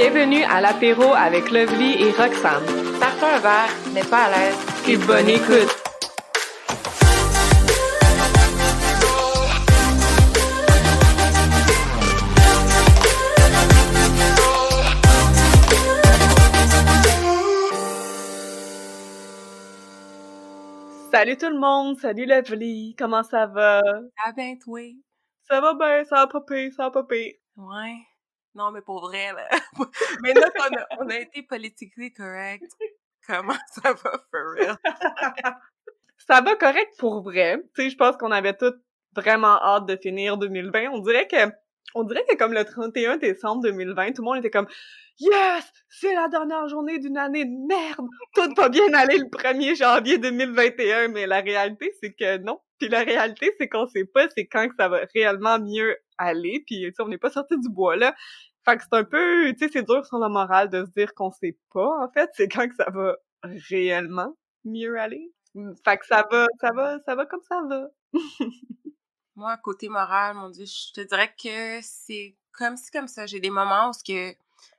Bienvenue à l'apéro avec Lovely et Roxane. Ça fait un verre, mais pas à l'aise. Et bonne écoute! Salut tout le monde! Salut Lovely! Comment ça va? Ah ben, toi. Ça va bien, ça va pas pire, ça va pas pire. Ouais. Non, mais pour vrai, là. Maintenant qu'on a été politiquement correct, comment ça va, for real? Ça va correct pour vrai. Tu sais, je pense qu'on avait tous vraiment hâte de finir 2020. On dirait que comme le 31 décembre 2020, tout le monde était comme Yes! C'est la dernière journée d'une année de merde! Tout va bien aller le 1er janvier 2021, mais la réalité, c'est que non. Puis la réalité, c'est qu'on sait pas c'est quand que ça va réellement mieux aller, puis tu sais, on n'est pas sorti du bois, là. Fait que c'est un peu, tu sais, c'est dur sur la morale de se dire qu'on sait pas, en fait, c'est quand que ça va réellement mieux aller. Fait que ça va comme ça va. Moi, côté moral, mon Dieu, je te dirais que c'est comme ci, comme ça. J'ai des moments où que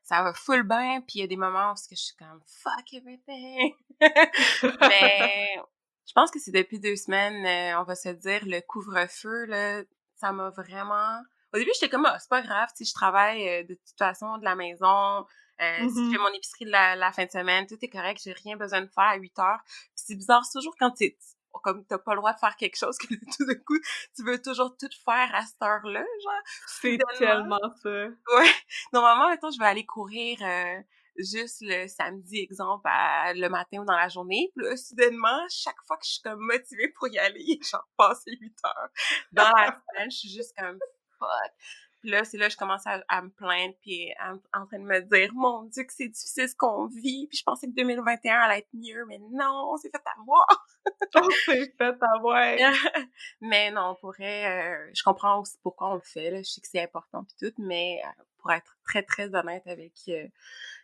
ça va full bien, puis il y a des moments où que je suis comme fuck everything. Mais je pense que c'est depuis 2 semaines, on va se dire, le couvre-feu, là, ça m'a vraiment... Au début, j'étais comme, ah, c'est pas grave, tu sais, je travaille de toute façon de la maison, si je fais mon épicerie la fin de semaine, tout est correct, j'ai rien besoin de faire à 8 heures. Puis c'est bizarre, c'est toujours quand comme t'as pas le droit de faire quelque chose que tout d'un coup, tu veux toujours tout faire à cette heure-là, genre, C'est soudainement. tellement ça. Ouais. Normalement, mettons, je vais aller courir juste le samedi, exemple, le matin ou dans la journée. Puis là, soudainement, chaque fois que je suis comme motivée pour y aller, genre passé 8 heures. Dans la semaine, je suis juste comme fuck. Puis là, c'est là que je commence à me plaindre puis en train de me dire mon Dieu que c'est difficile ce qu'on vit. Puis je pensais que 2021 allait être mieux, mais non, on s'est fait avoir. On s'est fait avoir. Mais non, pour vrai, je comprends aussi pourquoi on le fait, là. Je sais que c'est important pis tout, mais pour être très, très honnête avec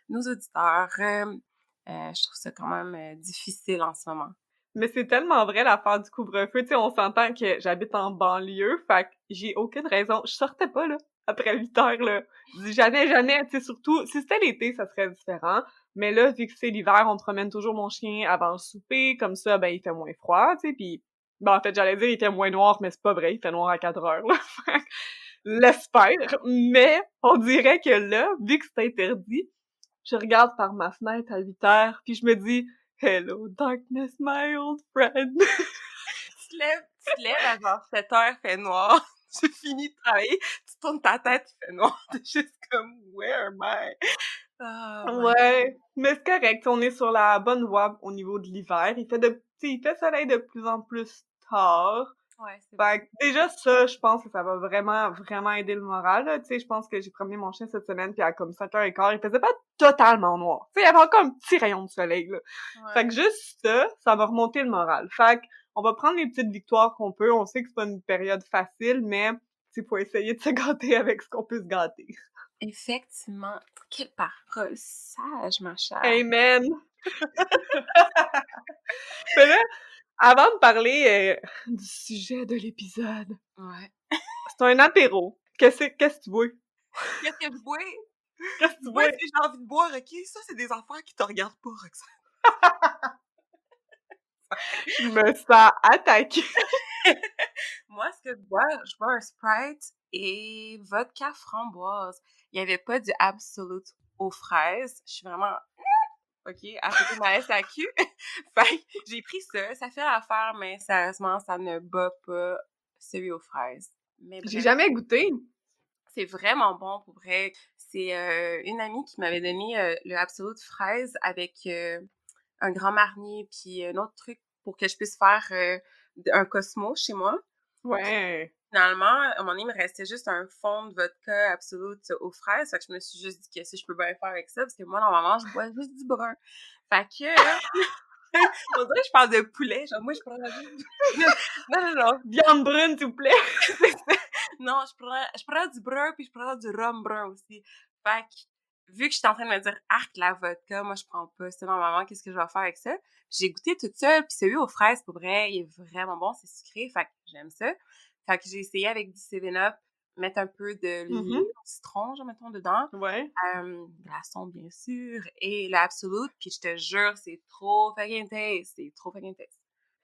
nos auditeurs, je trouve ça quand même difficile en ce moment. Mais c'est tellement vrai l'affaire du couvre-feu. Tu sais, on s'entend que j'habite en banlieue, fait que j'ai aucune raison. Je sortais pas, là, après 8 heures, là. Jamais, jamais. Tu sais, surtout, si c'était l'été, ça serait différent. Mais là, vu que c'est l'hiver, on promène toujours mon chien avant le souper. Comme ça, ben, il fait moins froid, tu sais. Puis, ben, en fait, j'allais dire, il fait moins noir, mais c'est pas vrai. Il fait noir à 4 heures, là. Fait que, l'espère. Mais, on dirait que là, vu que c'est interdit, je regarde par ma fenêtre à 8 heures, puis je me dis, Hello, darkness, my old friend. Tu te lèves à genre 7 heures, fait noir. Tu finis de travailler, tu tournes ta tête, il fait noir. T'es juste comme, where am I? Oh my God. Ouais, mais c'est correct, on est sur la bonne voie au niveau de l'hiver. Tu sais, il fait soleil de plus en plus tard. Ouais, c'est bon. Fait que déjà ça, je pense que ça va vraiment, vraiment aider le moral, là. Tu sais, je pense que j'ai promené mon chien cette semaine, puis à comme 5h15, il faisait pas totalement noir. Tu sais, il y avait encore un petit rayon de soleil, là. Fait que Ouais. juste ça va remonter le moral. Fait que on va prendre les petites victoires qu'on peut. On sait que c'est pas une période facile, mais il faut essayer de se gâter avec ce qu'on peut se gâter. Effectivement. Quelle parole sage, ma chère. Amen! Mais là, avant de parler du sujet de l'épisode, Ouais. c'est un apéro. Qu'est-ce que tu bois? Qu'est-ce que je bois? Qu'est-ce que Je tu bois bois? ce que j'ai envie de boire, OK? Ça, c'est des affaires qui te regardent pas, Roxane. Je me sens attaquée. Moi, ce que je bois un Sprite et vodka framboise. Il y avait pas du Absolute aux fraises. Je suis vraiment, OK, à côté de ma SAQ. Fait que j'ai pris ça. Ça fait l'affaire, mais sérieusement, ça ne bat pas celui aux fraises. Mais J'ai bref, jamais goûté. c'est vraiment bon pour vrai. C'est une amie qui m'avait donné le Absolute fraise avec un Grand Marnier puis un autre truc pour que je puisse faire un Cosmo chez moi. Ouais. Finalement, à un moment donné, il me restait juste un fond de vodka Absolute aux fraises. Fait que je me suis juste dit que si je peux bien faire avec ça, parce que moi, normalement, je bois juste du brun. Fait que, on dirait que je parle de poulet. Genre, moi, je prends juste... Non, non, non. Viande brune, s'il vous plaît. Non, je prends du brun puis je prends du rhum brun aussi. Fait que, vu que j'étais en train de me dire, arc, la vodka, moi, je prends pas. C'est normalement, qu'est-ce que je vais faire avec ça? J'ai goûté toute seule, puis celui aux fraises, pour vrai, il est vraiment bon, c'est sucré, fait que j'aime ça. Fait que j'ai essayé avec du 7-Up, mettre un peu de lait Mhm. au citron, genre, mettons, dedans. Ouais. Glaçons, bien sûr, et l'Absolute, puis je te jure, c'est trop fucking taste, c'est trop fucking taste.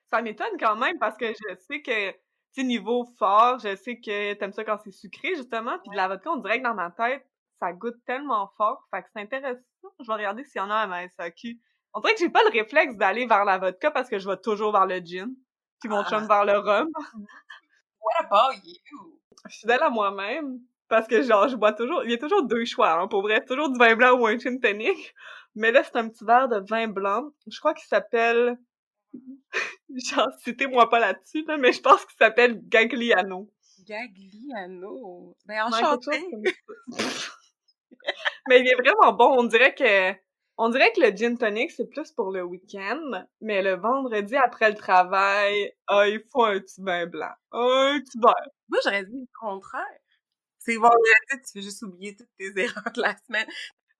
Ça m'étonne quand même parce que je sais que, tu sais, niveau fort, je sais que t'aimes ça quand c'est sucré, justement, puis de la vodka, on dirait que dans ma tête, ça goûte tellement fort, fait que c'est intéressant. Je vais regarder s'il y en a à ma SAQ. On dirait que j'ai pas le réflexe d'aller vers la vodka parce que je vais toujours vers le gin, puis mon Ah, chum vers le rhum. what about you? Je suis fidèle à moi-même parce que, genre, je bois toujours... Il y a toujours deux choix, hein, pour vrai. Toujours du vin blanc ou un gin tonic. Mais là, c'est un petit verre de vin blanc. Je crois qu'il s'appelle... Genre, citez-moi pas là-dessus, là, mais je pense qu'il s'appelle Gagliano. Gagliano. Ben, Ouais, quelque chose enchantée. comme ça. Mais il est vraiment bon. On dirait que le gin tonic, c'est plus pour le week-end, mais le vendredi après le travail, ah, il faut un petit vin blanc. Un petit verre. Moi, j'aurais dit le contraire. C'est vendredi, tu fais juste oublier toutes tes erreurs de la semaine.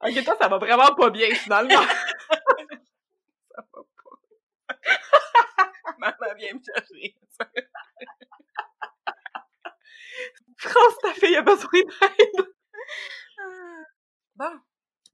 Ok, toi, ça va vraiment pas bien, finalement. Ça va pas. Maman vient me chercher. France, ta fille a besoin d'aide. Ah. Bon.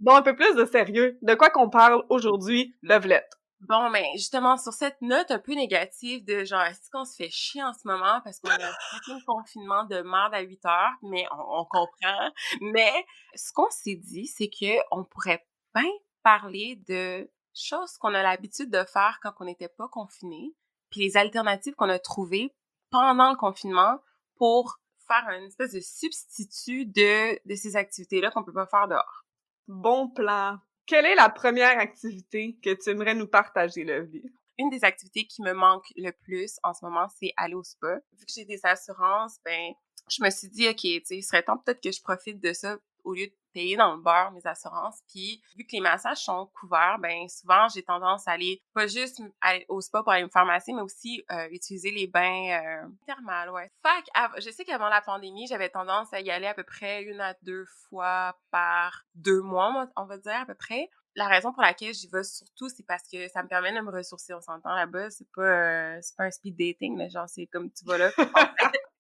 Bon, un peu plus de sérieux. De quoi qu'on parle aujourd'hui, Lovelette? Bon, ben, justement, sur cette note un peu négative de genre, est-ce qu'on se fait chier en ce moment parce qu'on a un fucking confinement de merde à 8 heures, mais on comprend. Mais ce qu'on s'est dit, c'est que on pourrait bien parler de choses qu'on a l'habitude de faire quand on n'était pas confiné, puis les alternatives qu'on a trouvées pendant le confinement pour faire une espèce de substitut de ces activités-là qu'on peut pas faire dehors. Bon plan. Quelle est la première activité que tu aimerais nous partager, Lovely? Une des activités qui me manque le plus en ce moment, c'est aller au spa. Vu que j'ai des assurances, ben, je me suis dit, OK, tu sais, il serait temps peut-être que je profite de ça au lieu de payer dans le beurre mes assurances. Puis, vu que les massages sont couverts, ben, souvent, j'ai tendance à aller, pas juste aller au spa pour aller me faire masser, mais aussi utiliser les bains thermales, ouais. Fait que, je sais qu'avant la pandémie, j'avais tendance à y aller à peu près 1 à 2 fois par 2 mois, on va dire, à peu près. La raison pour laquelle j'y vais surtout, c'est parce que ça me permet de me ressourcer. On s'entend là-bas, c'est pas un speed dating, mais genre, c'est comme tu vas là.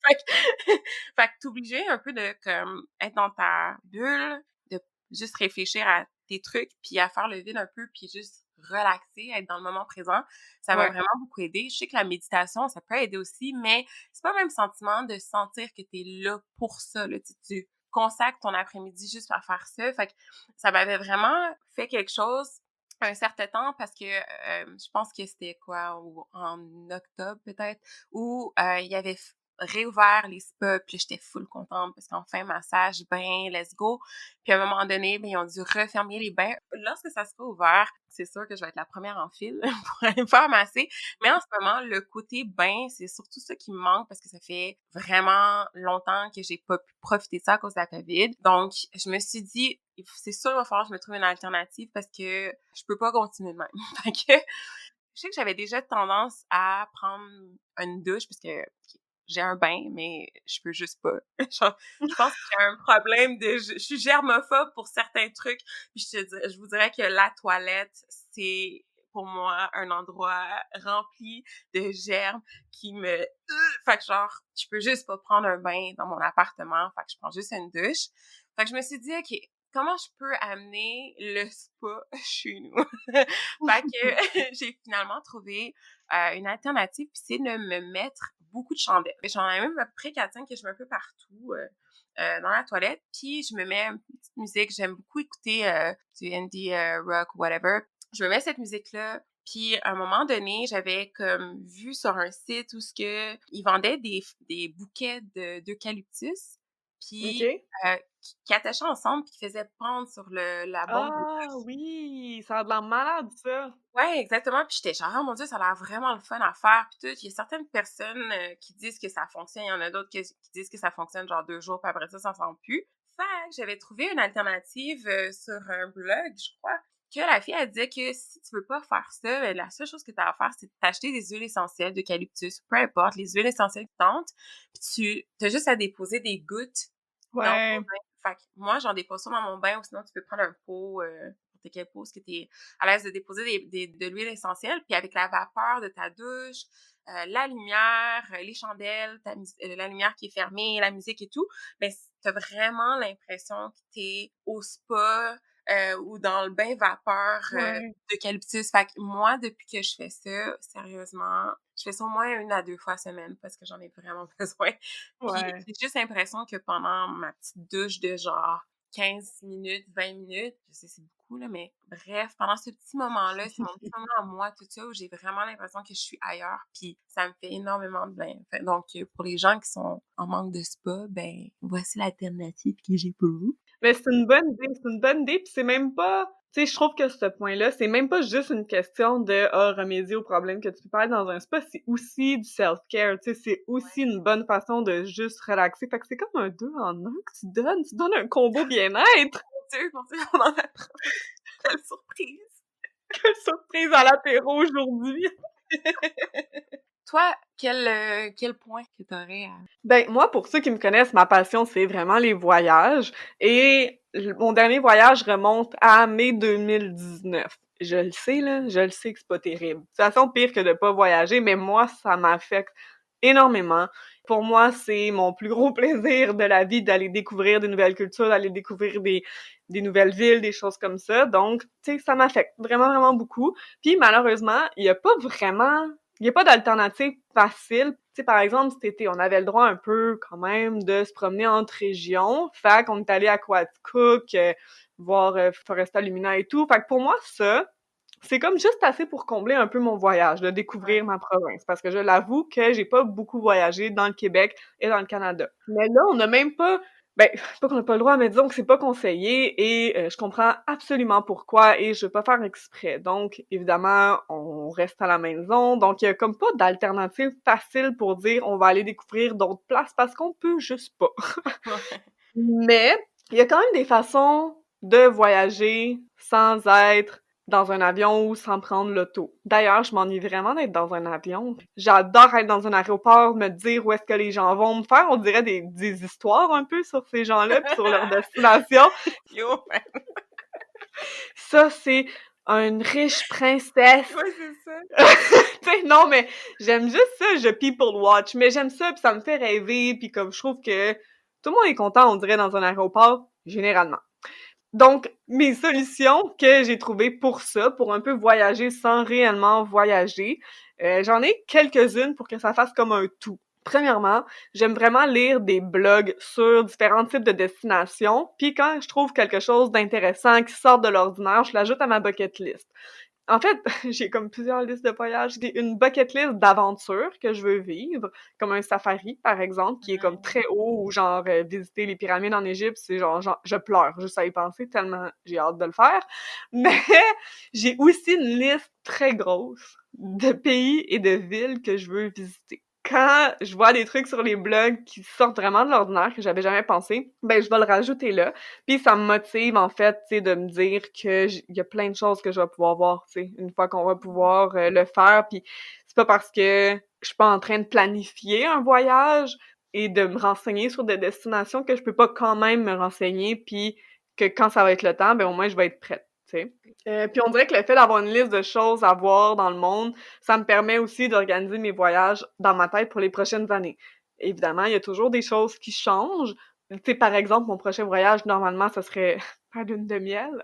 Fait que, fait que t'obliger un peu de, comme, être dans ta bulle, de juste réfléchir à tes trucs, puis à faire le vide un peu, puis juste relaxer, être dans le moment présent. Ça m'a Ouais. vraiment beaucoup aidé. Je sais que la méditation, ça peut aider aussi, mais c'est pas le même sentiment de sentir que t'es là pour ça, là. Tu consacres ton après-midi juste à faire ça. Fait que ça m'avait vraiment fait quelque chose un certain temps parce que je pense que c'était quoi, en octobre peut-être, où il y avait réouvert les spas, puis là, j'étais full contente parce qu'enfin, massage, bain, let's go. Puis à un moment donné, ben, ils ont dû refermer les bains. Lorsque ça sera ouvert, c'est sûr que je vais être la première en file pour aller me faire masser. Mais en ce moment, le côté bain, c'est surtout ça qui me manque parce que ça fait vraiment longtemps que j'ai pas pu profiter de ça à cause de la COVID. Donc, je me suis dit, c'est sûr, il va falloir que je me trouve une alternative parce que je peux pas continuer de même. Fait que, je sais que j'avais déjà tendance à prendre une douche parce que j'ai un bain, mais je peux juste pas. Genre, je pense que j'ai un problème je suis germophobe pour certains trucs. Puis je vous dirais que la toilette, c'est pour moi un endroit rempli de germes qui me... Fait que genre, je peux juste pas prendre un bain dans mon appartement. Fait que je prends juste une douche. Fait que je me suis dit, OK, comment je peux amener le spa chez nous? Fait que j'ai finalement trouvé une alternative, puis c'est de me mettre beaucoup de chandelles. J'en ai même à peu près 4-5 que je mets un peu partout dans la toilette, puis je me mets une petite musique. J'aime beaucoup écouter du indie rock, whatever. Je me mets cette musique-là, puis à un moment donné, j'avais comme vu sur un site où ils vendaient des bouquets d'eucalyptus, puis OK. qui attachaient ensemble, puis qui faisaient pendre sur la bombe de Ah douche. oui! Ça a de l'air malade, ça! Ouais, exactement. Puis j'étais genre, oh mon Dieu, ça a l'air vraiment le fun à faire. Puis tout, il y a certaines personnes qui disent que ça fonctionne. Il y en a d'autres qui disent que ça fonctionne genre 2 jours, puis après ça s'en plus. Fait que j'avais trouvé une alternative sur un blog, je crois, que la fille, elle disait que si tu veux pas faire ça, ben, la seule chose que tu as à faire, c'est d'acheter des huiles essentielles d'eucalyptus, peu importe, les huiles essentielles qui tentent, puis tu as juste à déposer des gouttes dans ton Ouais. bain. Fait que moi, j'en dépose ça dans mon bain, ou sinon tu peux prendre un pot, n'importe quel pot, ce que t'es à l'aise de déposer de l'huile essentielle, puis avec la vapeur de ta douche, la lumière, les chandelles, la lumière qui est fermée, la musique et tout, ben t'as vraiment l'impression que t'es au spa ou dans le bain vapeur Ouais. d'eucalyptus. Fait que moi, depuis que je fais ça, sérieusement, je fais ça au moins 1 à 2 fois semaine parce que j'en ai vraiment besoin. Puis Ouais. j'ai juste l'impression que pendant ma petite douche de genre 15 minutes, 20 minutes, je sais c'est beaucoup là, mais bref, pendant ce petit moment-là, c'est mon petit moment à moi, tout ça, où j'ai vraiment l'impression que je suis ailleurs, puis ça me fait énormément de bien. Donc, pour les gens qui sont en manque de spa, ben voici l'alternative que j'ai pour vous. Mais c'est une bonne idée, puis c'est même pas, tu sais, je trouve que ce point-là, c'est même pas juste une question de remédier aux problèmes que tu peux pas être dans un spa, c'est aussi du self-care, tu sais, c'est aussi une bonne façon de juste relaxer. Fait que c'est comme un deux en un que tu donnes un combo bien-être. Mon Dieu, on en apprend. Quelle surprise! Quelle surprise à l'apéro aujourd'hui! Toi, quel point que t'aurais à... Ben, moi, pour ceux qui me connaissent, ma passion, c'est vraiment les voyages. Et mon dernier voyage remonte à mai 2019. Je le sais, là, je le sais que c'est pas terrible. De toute façon, pire que de pas voyager, mais moi, ça m'affecte énormément. Pour moi, c'est mon plus gros plaisir de la vie d'aller découvrir des nouvelles cultures, d'aller découvrir des nouvelles villes, des choses comme ça. Donc, tu sais, ça m'affecte vraiment, vraiment beaucoup. Puis, malheureusement, il y a pas d'alternative facile. Tu sais, par exemple, cet été, on avait le droit un peu, quand même, de se promener entre régions. Fait qu'on est allé à Coaticook, voir Foresta Lumina et tout. Fait que pour moi, ça, c'est comme juste assez pour combler un peu mon voyage, de Ouais. découvrir ma province. Parce que je l'avoue que j'ai pas beaucoup voyagé dans le Québec et dans le Canada. Mais là, on n'a même pas, ben, pas qu'on n'a pas le droit, mais disons que c'est pas conseillé et je comprends absolument pourquoi et je veux pas faire exprès. Donc, évidemment, on reste à la maison. Donc, il y a comme pas d'alternative facile pour dire on va aller découvrir d'autres places parce qu'on peut juste pas. Mais il y a quand même des façons de voyager sans être dans un avion ou sans prendre l'auto. D'ailleurs, je m'ennuie vraiment d'être dans un avion. J'adore être dans un aéroport, me dire où est-ce que les gens vont me faire. On dirait des histoires un peu sur ces gens-là puis sur leur destination. Yo, Ça, c'est une riche princesse. ouais, c'est ça. Tu sais, non, mais j'aime juste ça, je people watch. Mais j'aime ça, puis ça me fait rêver, puis comme je trouve que tout le monde est content, on dirait, dans un aéroport, généralement. Donc, mes solutions que j'ai trouvées pour ça, pour un peu voyager sans réellement voyager, j'en ai quelques-unes pour que ça fasse comme un tout. Premièrement, j'aime vraiment lire des blogs sur différents types de destinations, puis quand je trouve quelque chose d'intéressant qui sort de l'ordinaire, je l'ajoute à ma bucket list. En fait, j'ai comme plusieurs listes de voyages. J'ai une bucket list d'aventures que je veux vivre, comme un safari, par exemple, qui est comme très haut, ou genre visiter les pyramides en Égypte, c'est genre, je pleure juste à y penser tellement j'ai hâte de le faire. Mais j'ai aussi une liste très grosse de pays et de villes que je veux visiter. Quand je vois des trucs sur les blogs qui sortent vraiment de l'ordinaire, que j'avais jamais pensé, ben je vais le rajouter là. Puis ça me motive, en fait, tu sais, de me dire que il y a plein de choses que je vais pouvoir voir, tu sais, une fois qu'on va pouvoir le faire. Puis c'est pas parce que je suis pas en train de planifier un voyage et de me renseigner sur des destinations que je peux pas quand même me renseigner, puis que quand ça va être le temps, ben au moins je vais être prête, tu sais. Puis on dirait que le fait d'avoir une liste de choses à voir dans le monde, ça me permet aussi d'organiser mes voyages dans ma tête pour les prochaines années. Évidemment, il y a toujours des choses qui changent. Tu sais, par exemple, mon prochain voyage, normalement, ça serait la lune de miel.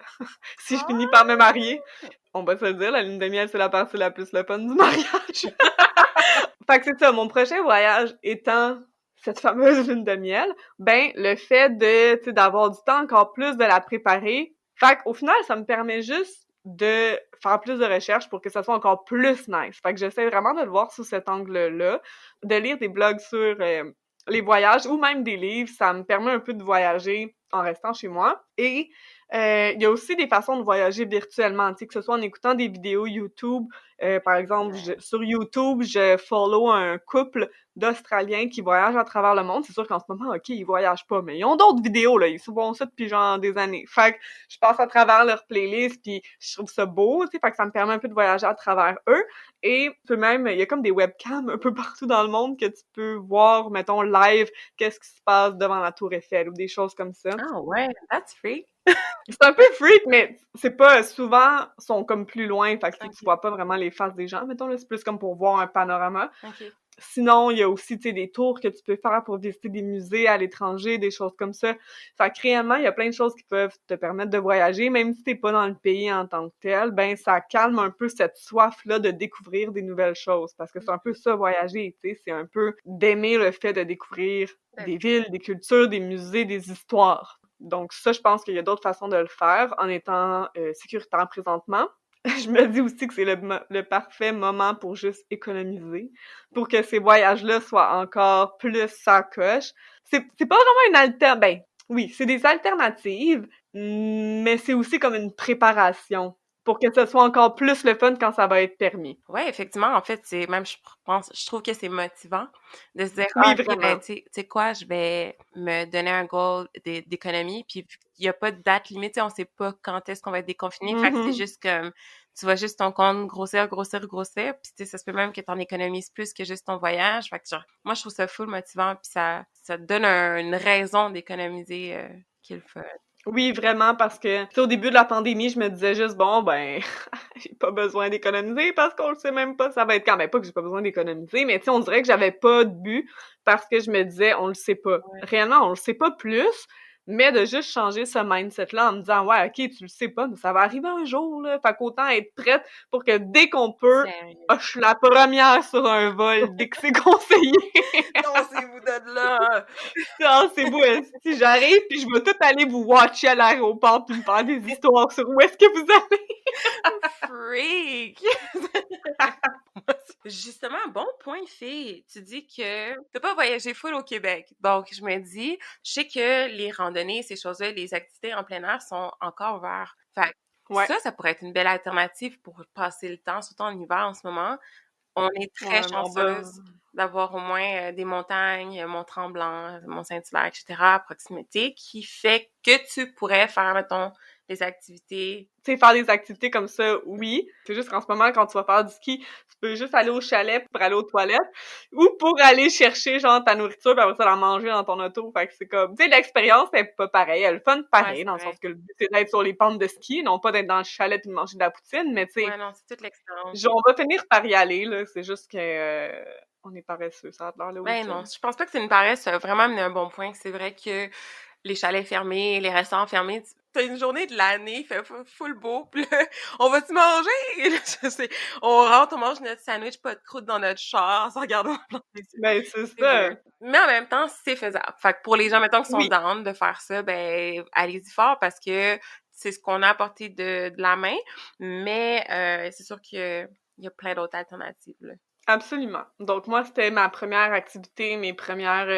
Si je finis par me marier, on va se le dire, la lune de miel, c'est la partie la plus le fun du mariage. Fait que c'est ça, mon prochain voyage étant cette fameuse lune de miel, ben, le fait de, tu sais, d'avoir du temps encore plus de la préparer, fait qu'au final, ça me permet juste de faire plus de recherches pour que ça soit encore plus nice. Fait que j'essaie vraiment de le voir sous cet angle-là, de lire des blogs sur les voyages ou même des livres, ça me permet un peu de voyager en restant chez moi. Et il y a aussi des façons de voyager virtuellement, tu sais, que ce soit en écoutant des vidéos YouTube. Par exemple, sur YouTube, je follow un couple d'Australiens qui voyagent à travers le monde. C'est sûr qu'en ce moment, OK, ils voyagent pas, mais ils ont d'autres vidéos, là. Ils font ça depuis genre des années. Fait que je passe à travers leur playlist, puis je trouve ça beau, tu sais, fait que ça me permet un peu de voyager à travers eux. Et puis même, il y a comme des webcams un peu partout dans le monde que tu peux voir, mettons, live, qu'est-ce qui se passe devant la Tour Eiffel ou des choses comme ça. Ah ouais, that's free. C'est un peu freak, mais c'est pas souvent, sont comme plus loin, fait que tu OK, vois pas vraiment les faces des gens, mettons, là, c'est plus comme pour voir un panorama. OK. Sinon, il y a aussi, tu sais, des tours que tu peux faire pour visiter des musées à l'étranger, des choses comme ça. Fait que réellement, il y a plein de choses qui peuvent te permettre de voyager, même si t'es pas dans le pays en tant que tel, ben ça calme un peu cette soif-là de découvrir des nouvelles choses, parce que c'est un peu ça, voyager, tu sais, c'est un peu d'aimer le fait de découvrir Ben, des villes, des cultures, des musées, des histoires. Donc ça, je pense qu'il y a d'autres façons de le faire en étant sécuritaire présentement. Je me dis aussi que c'est le parfait moment pour juste économiser, pour que ces voyages-là soient encore plus sa coche. C'est pas vraiment une ben, oui, c'est des alternatives, mais c'est aussi comme une préparation pour que ce soit encore plus le fun quand ça va être permis. ouais, effectivement, en fait, c'est même je trouve que c'est motivant de se dire: «Ah Oui, OK, ben, vraiment. tu sais quoi? Je vais me donner un goal d'économie», puis vu qu'il y a pas de date limite, tu sais, on sait pas quand est-ce qu'on va être déconfiné, fait que c'est Mhm. juste comme tu vois juste ton compte grossir, grossir, grossir, puis tu sais, ça se peut même que tu en économises plus que juste ton voyage, fait que genre, moi, je trouve ça full motivant, puis ça te donne une raison d'économiser, qui est le fun. Oui, vraiment, parce que, tu sais, au début de la pandémie, je me disais juste, bon, ben, j'ai pas besoin d'économiser parce qu'on le sait même pas ça va être quand. Ben, pas que j'ai pas besoin d'économiser, mais tu sais, on dirait que j'avais pas de but parce que je me disais, on le sait pas. Ouais. Réellement, on le sait pas plus, mais de juste changer ce mindset-là en me disant, ouais, ok, tu le sais pas, mais ça va arriver un jour, là. Fait qu'autant être prête pour que dès qu'on peut, Sérieux. ah, je suis la première sur un vol dès que c'est conseillé. Dansez-vous de là! Non, c'est beau, si j'arrive puis je vais tout aller vous watcher à l'aéroport puis me faire des histoires sur où est-ce que vous allez. Freak! Justement, bon point, fille. Tu dis que t'as pas voyagé full au Québec. Donc, je me dis, je sais que les randonnées, ces choses-là, les activités en plein air sont encore ouvertes. Fait que Ouais, ça pourrait être une belle alternative pour passer le temps, surtout en hiver en ce moment. On est très ouais, mais on va. chanceuse d'avoir au moins des montagnes, Mont-Tremblant, Mont-Saint-Hilaire, etc., à proximité, qui fait que tu pourrais faire, mettons, des activités. Tu sais, faire des activités comme ça, oui. C'est juste qu'en ce moment, quand tu vas faire du ski, tu peux juste aller au chalet pour aller aux toilettes ou pour aller chercher, genre, ta nourriture puis après ça, la manger dans ton auto. Fait que c'est comme, tu sais, l'expérience est pas pareille. Elle est le fun Ouais, pareil, c'est dans le sens vrai. que le but, c'est d'être sur les pentes de ski, non pas d'être dans le chalet puis de manger de la poutine, mais tu Ouais, sais, non, c'est toute l'expérience. on va finir par y aller, là. C'est juste que, on est paresseux, ça a l'air le Ben non, week-end. je pense pas que c'est une paresse, ça a vraiment amené un bon point. C'est vrai que les chalets fermés, les restaurants fermés, t'as une journée de l'année, il fait full beau, pis là, on va-tu manger? Et là, je sais, on rentre, on mange notre sandwich, pas de croûte dans notre char, en se regardant dans le blanc des yeux. Ben, c'est C'est weird. ça. Mais en même temps, c'est faisable. Fait que pour les gens, mettons, qui sont Oui, down de faire ça, ben, allez-y fort parce que c'est ce qu'on a apporté de la main. Mais c'est sûr qu'il y a plein d'autres alternatives, là. absolument. Donc moi, c'était ma première activité, mes premières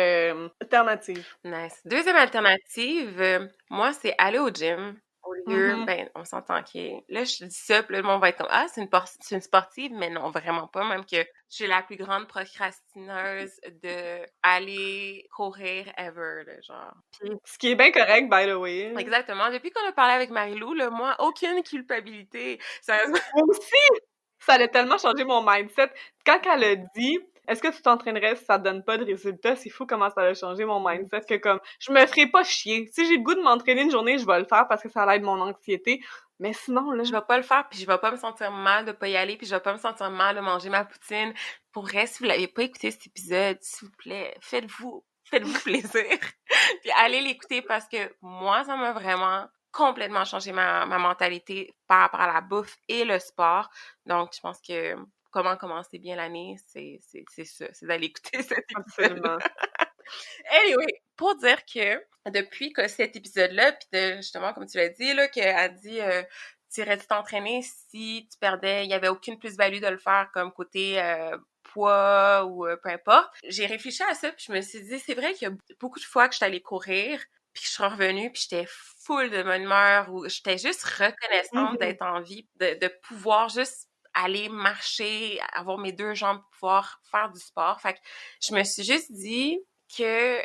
alternatives. Nice. Deuxième alternative, moi, c'est aller au gym. Au lieu, Mhm. ben, on s'entend que là, je dis ça, puis là, le monde va être comme, ah, c'est une sportive, mais non, vraiment pas. Même que je suis la plus grande procrastineuse de aller courir ever, là, genre. Puis, Ce qui est bien correct, by the way. exactement. Depuis qu'on a parlé avec Marie-Lou, là, moi, aucune culpabilité. Sérieusement. Moi aussi, ça a tellement changé mon mindset. Quand elle a dit, est-ce que tu t'entraînerais si ça te donne pas de résultats? C'est fou comment ça a changé mon mindset que comme, je me ferai pas chier. Si j'ai le goût de m'entraîner une journée, je vais le faire parce que ça aide mon anxiété. Mais sinon, là, Je vais pas le faire, puis je vais pas me sentir mal de pas y aller, puis je vais pas me sentir mal de manger ma poutine. Pour vrai, si vous l'avez pas écouté cet épisode, s'il vous plaît, faites-vous plaisir, puis allez l'écouter parce que moi, ça m'a vraiment complètement changé ma mentalité par rapport à la bouffe et le sport. Donc, je pense que comment commencer bien l'année, c'est ça, c'est d'aller écouter cet épisode. absolument. Anyway, pour dire que depuis que cet épisode-là, puis justement, comme tu l'as dit, là, qu'elle a dit tu irais-tu t'entraîner si tu perdais, il n'y avait aucune plus-value de le faire comme côté poids ou peu importe. J'ai réfléchi à ça, puis je me suis dit, c'est vrai qu'il y a beaucoup de fois que j'étais allée courir, puis que je suis revenue, puis j'étais full de bonne humeur, ou j'étais juste reconnaissante Mhm. d'être en vie, de pouvoir juste aller marcher, avoir mes deux jambes, pouvoir faire du sport. Fait que je me suis juste dit que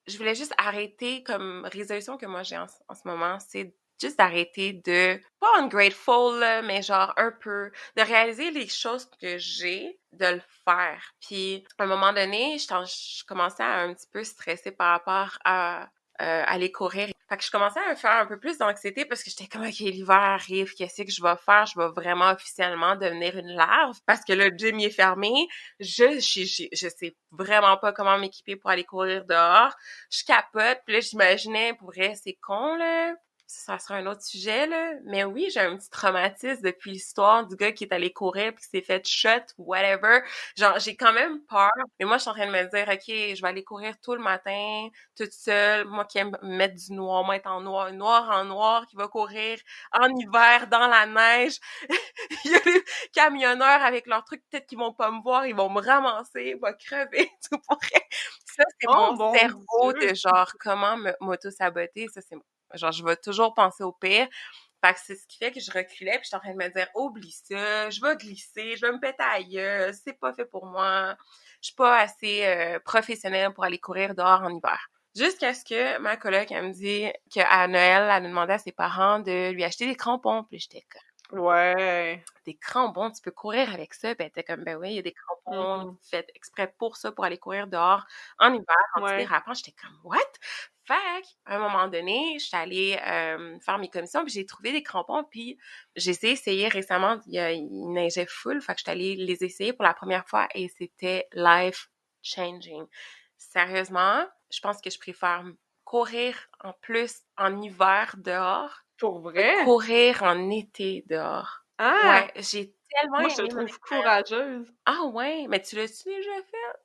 je voulais juste arrêter comme résolution que moi j'ai en ce moment, c'est juste d'arrêter de, pas ungrateful, là, mais genre un peu, de réaliser les choses que j'ai, de le faire. Puis, à un moment donné, je commençais à un petit peu stresser par rapport à aller courir. Fait que je commençais à me faire un peu plus d'anxiété parce que j'étais comme, OK, l'hiver arrive, qu'est-ce que je vais faire? Je vais vraiment officiellement devenir une larve parce que le gym il est fermé. Je sais vraiment pas comment m'équiper pour aller courir dehors. Je capote, puis là, j'imaginais, pour vrai, c'est con, là. Ça sera un autre sujet, là. Mais oui, j'ai un petit traumatisme depuis l'histoire du gars qui est allé courir puis qui s'est fait shot, whatever. Genre, j'ai quand même peur. Mais moi, je suis en train de me dire, OK, je vais aller courir tout le matin, toute seule. Moi qui aime mettre du noir, moi être en noir, noir en noir, qui va courir en hiver dans la neige. Il y a les camionneurs avec leurs trucs, peut-être qu'ils vont pas me voir, ils vont me ramasser, va crever, tout pour vrai. Ça, c'est Oh mon mon cerveau de Dieu! genre, comment m'auto-saboter. Ça, c'est genre, je vais toujours penser au pire. Fait que c'est ce qui fait que je reculais, puis je suis en train de me dire, oublie ça, je vais glisser, je vais me péter à la gueule, c'est pas fait pour moi. Je suis pas assez professionnelle pour aller courir dehors en hiver. Jusqu'à ce que ma coloc, elle me dit qu'à Noël, elle a demandé à ses parents de lui acheter des crampons. Puis j'étais comme, Ouais. des crampons, tu peux courir avec ça? Puis elle était comme, ben oui, il y a des crampons Mhm. faits exprès pour ça, pour aller courir dehors en hiver, Ouais. antidérapants. J'étais comme, what? Fait qu'à un moment donné, j'étais allée faire mes commissions, puis j'ai trouvé des crampons, puis j'ai essayé récemment, il neigeait full, fait que j'étais allée les essayer pour la première fois, et c'était life-changing. Sérieusement, je pense que je préfère courir en plus en hiver dehors Pour que vrai? courir en été dehors. Ah! Ouais, j'ai tellement Moi, je te aimé mon trouve expérience. courageuse. Ah ouais, mais tu l'as-tu déjà fait?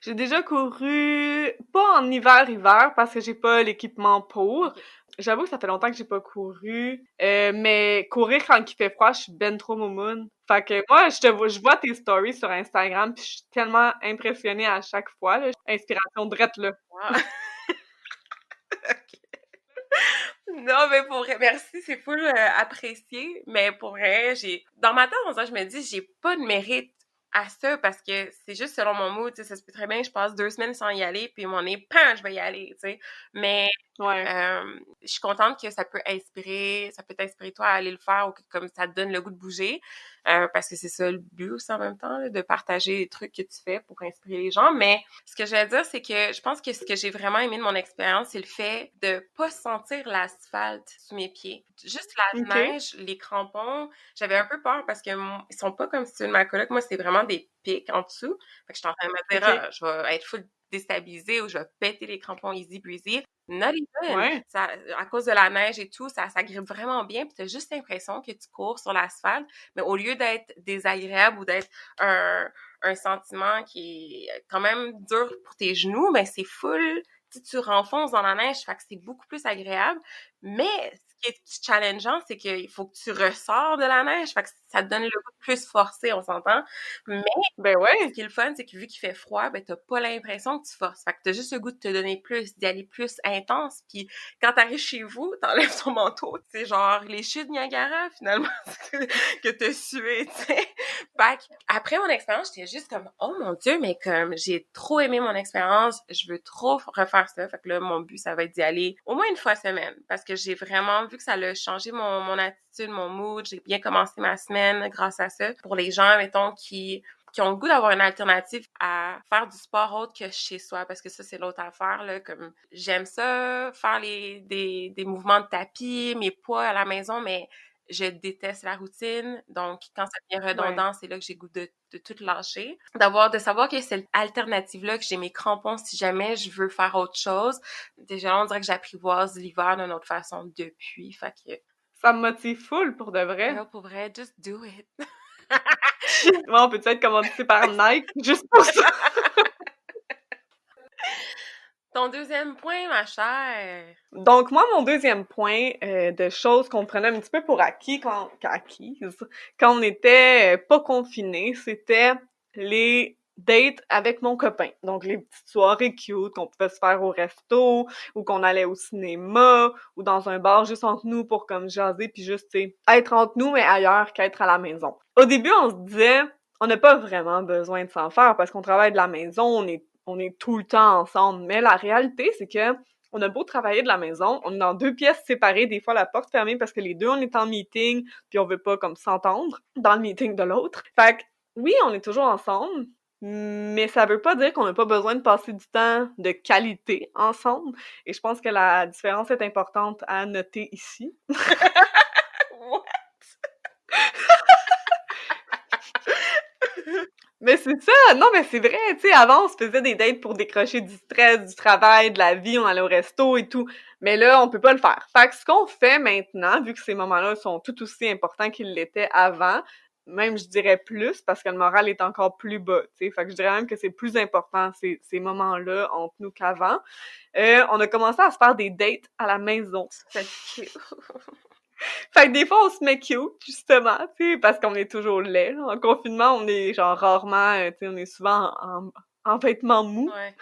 J'ai déjà couru, pas en hiver parce que j'ai pas l'équipement pour. OK. J'avoue que ça fait longtemps que j'ai pas couru, mais courir quand il fait froid, je suis ben trop moumoune. Fait que moi, je vois tes stories sur Instagram, puis je suis tellement impressionnée à chaque fois, là. Inspiration drette, là. Wow. Non, mais pour vrai, merci, c'est full apprécié. Mais pour vrai, dans ma tête, en fait, je me dis, j'ai pas de mérite à ça parce que c'est juste selon mon mood, tu sais, ça se peut très bien, je passe 2 semaines sans y aller, puis mon nez, pan, je vais y aller, tu sais. Mais Ouais. je suis contente que ça peut t'inspirer toi à aller le faire ou que comme ça te donne le goût de bouger, parce que c'est ça le but aussi en même temps, là, de partager les trucs que tu fais pour inspirer les gens. Mais ce que je vais dire, c'est que je pense que ce que j'ai vraiment aimé de mon expérience, c'est le fait de pas sentir l'asphalte sous mes pieds. Juste la OK. neige, les crampons. J'avais un peu peur parce que ils sont pas comme ceux de ma coloc. Moi, c'est vraiment des pics en dessous. Fait que je suis en train de me dire, OK. ah, je vais être full déstabilisée ou je vais péter les crampons easy breezy. Not even. Ouais. Ça, à cause de la neige et tout, ça grippe vraiment bien. Puis t'as juste l'impression que tu cours sur l'asphalte, mais au lieu d'être désagréable ou d'être un sentiment qui est quand même dur pour tes genoux, ben c'est full. Tu renfonces dans la neige, fait que c'est beaucoup plus agréable. Mais ce qui est challengeant, c'est qu'il faut que tu ressors de la neige, fait que ça te donne le goût de plus forcer, on s'entend. Mais Ben ce ouais. qui est le fun, c'est que vu qu'il fait froid, ben t'as pas l'impression que tu forces. Fait que t'as juste le goût de te donner plus, d'y aller plus intense. Puis quand t'arrives chez vous, t'enlèves ton manteau, c'est genre les chutes Niagara finalement que t'as sué, tu sais. Fait que après mon expérience, j'étais juste comme oh mon Dieu, mais comme j'ai trop aimé mon expérience, je veux trop refaire ça. Fait que là, mon but, ça va être d'y aller au moins une fois semaine. Parce que j'ai vraiment vu que ça a changé mon attitude, mon mood. J'ai bien commencé ma semaine grâce à ça. Pour les gens, mettons, qui ont le goût d'avoir une alternative à faire du sport autre que chez soi, parce que ça, c'est l'autre affaire, là, comme j'aime ça, faire des mouvements de tapis, mes poids à la maison, mais je déteste la routine, donc quand ça devient Ouais. redondant, c'est là que j'ai le goût de tout lâcher. De savoir que cette alternative-là, que j'ai mes crampons si jamais je veux faire autre chose, déjà, on dirait que j'apprivoise l'hiver d'une autre façon depuis, fait que, Ça me motive full pour de vrai. pour vrai, just do it. Ouais, on peut-être être commandité par Nike juste pour ça. Ton deuxième point, ma chère. Donc moi, mon deuxième point de choses qu'on prenait un petit peu pour acquises quand on était pas confinés, c'était les dates avec mon copain. Donc les petites soirées cute qu'on pouvait se faire au resto ou qu'on allait au cinéma ou dans un bar juste entre nous pour comme jaser puis juste, tu sais, être entre nous mais ailleurs qu'être à la maison. Au début, on se disait, on n'a pas vraiment besoin de s'en faire parce qu'on travaille de la maison, on est tout le temps ensemble. Mais la réalité, c'est que on a beau travailler de la maison, on est dans 2 pièces séparées, des fois la porte fermée parce que les deux on est en meeting, puis on veut pas comme s'entendre dans le meeting de l'autre. Fait que oui, on est toujours ensemble, Mais ça veut pas dire qu'on n'a pas besoin de passer du temps de qualité ensemble. Et je pense que la différence est importante à noter ici. What? Mais c'est ça! Non, mais c'est vrai, tu sais, avant, on se faisait des dates pour décrocher du stress, du travail, de la vie, on allait au resto et tout. Mais là, on peut pas le faire. Fait que ce qu'on fait maintenant, vu que ces moments-là sont tout aussi importants qu'ils l'étaient avant, même je dirais plus, parce que le moral est encore plus bas, tu sais. Fait que je dirais même que c'est plus important, ces moments-là, entre nous qu'avant. On a commencé à se faire des dates à la maison. C'est cute. Fait que des fois, on se met cute, justement, tu sais, parce qu'on est toujours laid, là. En confinement, on est genre rarement, tu sais, on est souvent en vêtements mous. Ouais.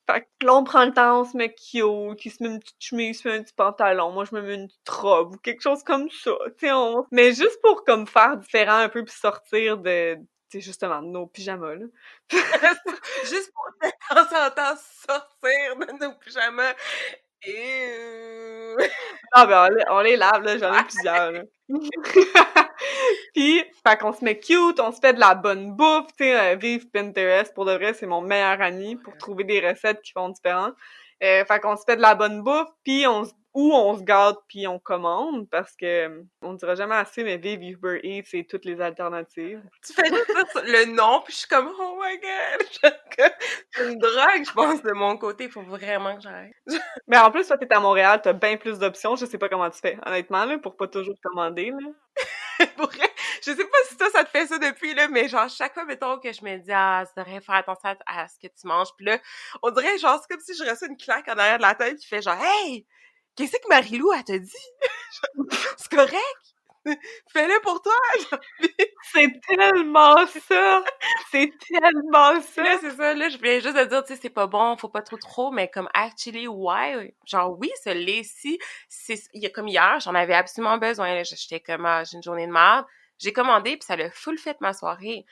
Fait que là, on prend le temps, on se met cute, qui se met une petite chemise, se met un petit pantalon, moi je me mets une petite robe ou quelque chose comme ça, tu sais, mais juste pour comme faire différent un peu puis sortir de, tu sais, justement, de nos pyjamas, là. Juste pour de temps en temps sortir de nos pyjamas. Et Ah ben on les lave, là, j'en ai plusieurs, là. Puis, fait qu'on se met cute, on se fait de la bonne bouffe, tu sais, vive Pinterest, pour de vrai, c'est mon meilleur ami pour trouver des recettes qui font différentes. Fait qu'on se fait de la bonne bouffe, puis on se gâte, puis on commande, parce que on ne dira jamais assez, mais vive Uber Eats, c'est toutes les alternatives. tu fais juste ça, le nom, puis je suis comme, oh my god, c'est une drogue, je pense, de mon côté, il faut vraiment que j'arrête. Mais en plus, toi, t'es à Montréal, t'as bien plus d'options, je sais pas comment tu fais, honnêtement, là, pour pas toujours commander, là. Pour vrai, je sais pas si toi, ça te fait ça depuis, là, mais genre, chaque fois, mettons, que je me dis, ah, tu devrais faire attention à ce que tu manges, puis là, on dirait, genre, c'est comme si je reçois une claque en arrière de la tête qui fait genre, hey, qu'est-ce que Marie-Lou, elle t'a dit? C'est correct? Fais-le pour toi! C'est tellement ça! C'est tellement Puis là, ça! c'est ça, là, je voulais juste te dire, tu sais, c'est pas bon, faut pas trop, mais comme, actually, why? Genre, oui, ce lait-ci, il y a comme hier, j'en avais absolument besoin, là, j'étais comme, ah, j'ai une journée de merde, j'ai commandé, puis ça l'a full fait ma soirée.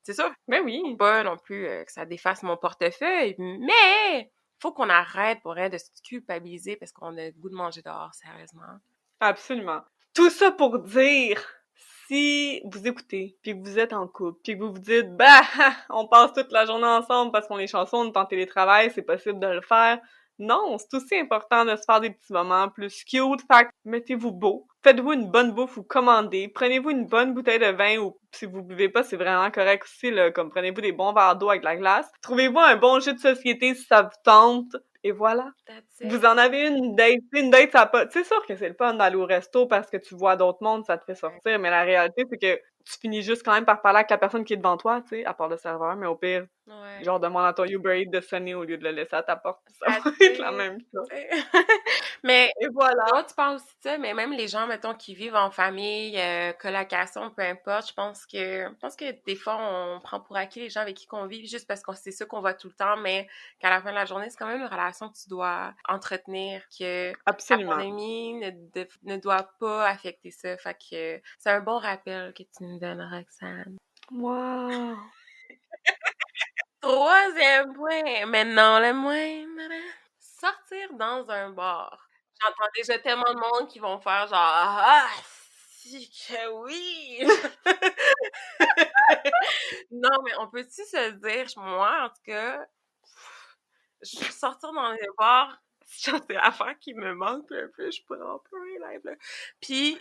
C'est sûr, Mais faut oui! pas non plus que ça défasse mon portefeuille, mais faut qu'on arrête pour elle de se culpabiliser parce qu'on a le goût de manger dehors, sérieusement. Absolument. Tout ça pour dire, si vous écoutez, puis que vous êtes en couple, puis que vous vous dites, bah, on passe toute la journée ensemble parce qu'on est chanceux, on est en télétravail, c'est possible de le faire. Non, c'est aussi important de se faire des petits moments plus cute. Fait que mettez-vous beau, faites-vous une bonne bouffe ou commandez, prenez-vous une bonne bouteille de vin ou si vous buvez pas, c'est vraiment correct aussi, là, comme prenez-vous des bons verres d'eau avec de la glace. Trouvez-vous un bon jeu de société si ça vous tente. Et voilà. That's Vous it. en avez une date, ça a pas. C'est sûr que c'est le fun d'aller au resto parce que tu vois d'autres mondes, ça te fait sortir, mais la réalité, c'est que tu finis juste quand même par parler avec la personne qui est devant toi, tu sais, à part le serveur, mais au pire, Ouais. genre demande à ton Uber Eats de sonner au lieu de le laisser à ta porte, puis ça That's va être la it. même chose. Mais Et voilà. toi, tu penses aussi ça, mais même les gens, mettons, qui vivent en famille, colocation, peu importe, je pense que des fois, on prend pour acquis les gens avec qui on vit juste parce que c'est ça qu'on voit tout le temps, mais qu'à la fin de la journée, c'est quand même une relation que tu dois entretenir, que la Absolument. pandémie ne doit pas affecter ça. Fait que c'est un bon rappel que tu nous donnes, Roxane. Wow. Troisième point, mais non le moindre, sortir dans un bar. J'entends déjà tellement de monde qui vont faire genre ah si que oui. Non mais on peut-tu se dire, moi en tout cas, sortir dans les bars, c'est l'affaire qui me manque un peu, je pourrais en pleurer live là. Puis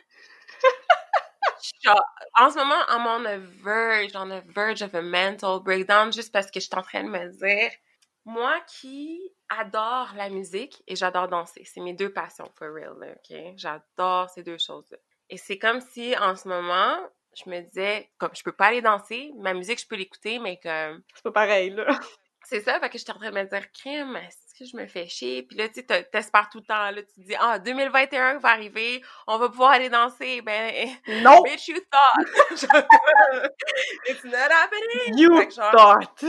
genre, en ce moment, I'm on a verge of a mental breakdown juste parce que je suis en train de me dire, moi qui adore la musique et j'adore danser, c'est mes deux passions, for real, là, ok? J'adore ces deux choses-là. Et c'est comme si, en ce moment, je me disais, comme, je peux pas aller danser, ma musique, je peux l'écouter, mais comme, C'est pas pareil, là. c'est ça, fait que j'étais en train de me dire, crème, est-ce que je me fais chier? Puis là, tu sais, t'espères tout le temps, là, tu te dis, ah, 2021 va arriver, on va pouvoir aller danser. Ben, Non! bitch, you thought! Genre, it's not happening! Fait You que genre, thought!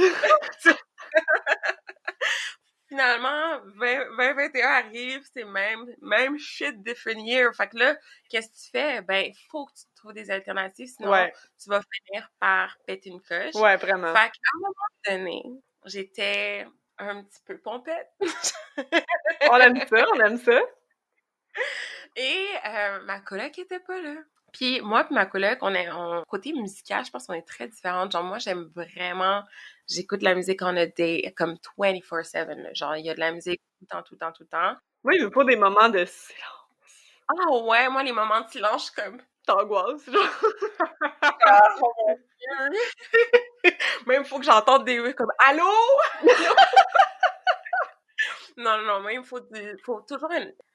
finalement, 2021 arrive, c'est même shit different year. Fait que là, qu'est-ce que tu fais? Ben, il faut que tu trouves des alternatives, sinon Ouais, tu vas finir par péter une coche. ouais, vraiment. Fait qu'à un moment donné, j'étais un petit peu pompette. On aime ça, on aime ça. Et ma coloc était pas là. Puis moi et ma coloc, côté musical, je pense qu'on est très différentes. Genre, moi, j'écoute de la musique en a day, comme 24/7, là. Genre, il y a de la musique tout le temps, tout le temps, tout le temps. Oui, mais pas des moments de silence. Ah ouais, moi, les moments de silence, je suis comme, T'angoisses, genre. ah, oh mon Dieu! Même, faut que j'entende des comme, allô? Allô? Non, non, non, moi, il me faut toujours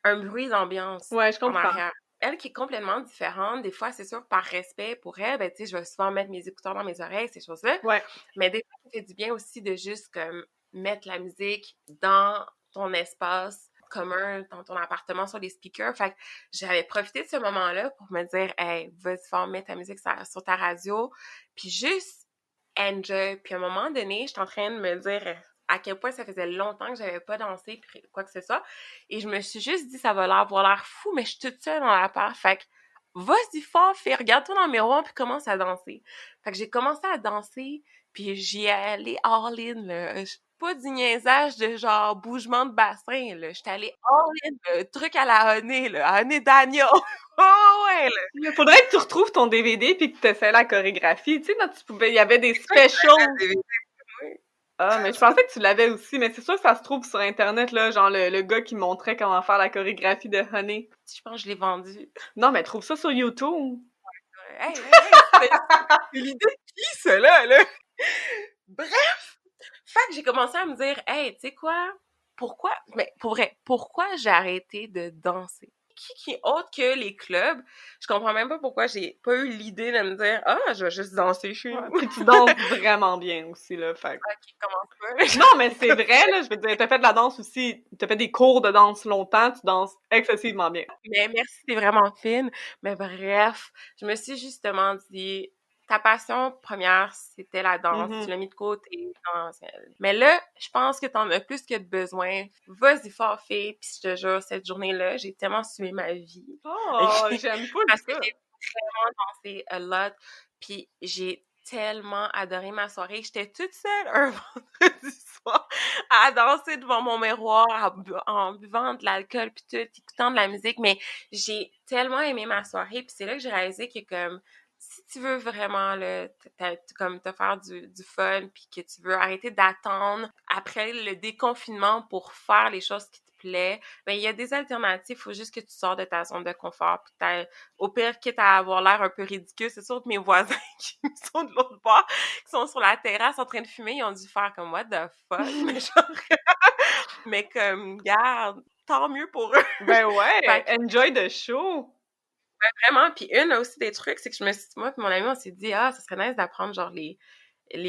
un bruit d'ambiance Ouais, je en comprends. arrière. Elle qui est complètement différente, des fois, c'est sûr, par respect pour elle, ben, tu sais, je vais souvent mettre mes écouteurs dans mes oreilles, ces choses-là. Ouais. Mais des fois, ça fait du bien aussi de juste, comme, mettre la musique dans ton espace commun, dans ton appartement, sur les speakers. Fait que j'avais profité de ce moment-là pour me dire, hey, vas-y fort, mets ta musique sur ta radio, puis juste enjoy. Puis à un moment donné, j'étais en train de me dire à quel point ça faisait longtemps que j'avais pas dansé, puis quoi que ce soit. Et je me suis juste dit, ça va avoir l'air fou, mais je suis toute seule dans l'appart. Fait que, vas-y fort, fais, regarde-toi dans le miroir, puis commence à danser. Fait que j'ai commencé à danser, puis j'y allée all-in, là. Pas du niaisage de genre bougement de bassin, là. J'étais allée all-in, le truc à la Honey, là. Honey Daniel. Oh ouais, là. Il faudrait que tu retrouves ton DVD puis que tu essaies la chorégraphie. Tu sais, quand il y avait des specials. Ah, mais je pensais que tu l'avais aussi, mais c'est sûr que ça se trouve sur Internet, là, genre le gars qui montrait comment faire la chorégraphie de Honey. Je pense que je l'ai vendu. Non, mais trouve ça sur YouTube. Hey, hey, c'est l'idée de qui, ça, là? Bref! Fait que j'ai commencé à me dire, hey, tu sais quoi? Pourquoi, mais pour vrai, pourquoi j'ai arrêté de danser? Qui est autre que les clubs? Je comprends même pas pourquoi j'ai pas eu l'idée de me dire, ah, je vais juste danser chez Ouais, nous. puis tu danses vraiment bien aussi, là, fait. Ok, commence pas. Non, mais c'est vrai, là, je veux dire, t'as fait de la danse aussi, t'as fait des cours de danse longtemps, tu danses excessivement bien. Mais merci, t'es vraiment fine. Mais bref, je me suis justement dit, ta passion première, c'était la danse. Tu l'as mis de côté. Mais là, je pense que t'en as plus que de besoin. Vas-y fort, fille. Puis je te jure, cette journée-là, j'ai tellement sué ma vie. Oh, j'aime pas Parce que ça. j'ai vraiment dansé a lot. Puis j'ai tellement adoré ma soirée. J'étais toute seule un vendredi soir à danser devant mon miroir en buvant de l'alcool puis tout, écoutant de la musique. Mais j'ai tellement aimé ma soirée. Puis c'est là que j'ai réalisé que comme si tu veux vraiment là, comme te faire du fun puis que tu veux arrêter d'attendre après le déconfinement pour faire les choses qui te plaisent, ben il y a des alternatives. Il faut juste que tu sors de ta zone de confort puis au pire, quitte à avoir l'air un peu ridicule, c'est sûr que mes voisins qui sont de l'autre bord, qui sont sur la terrasse en train de fumer, ils ont dû faire comme what the fuck, mais genre, mais comme, garde, tant mieux pour eux. Ben ouais, Fait que, enjoy the show. vraiment, puis une aussi des trucs, c'est que moi et mon ami, on s'est dit, ah, ça serait nice d'apprendre genre les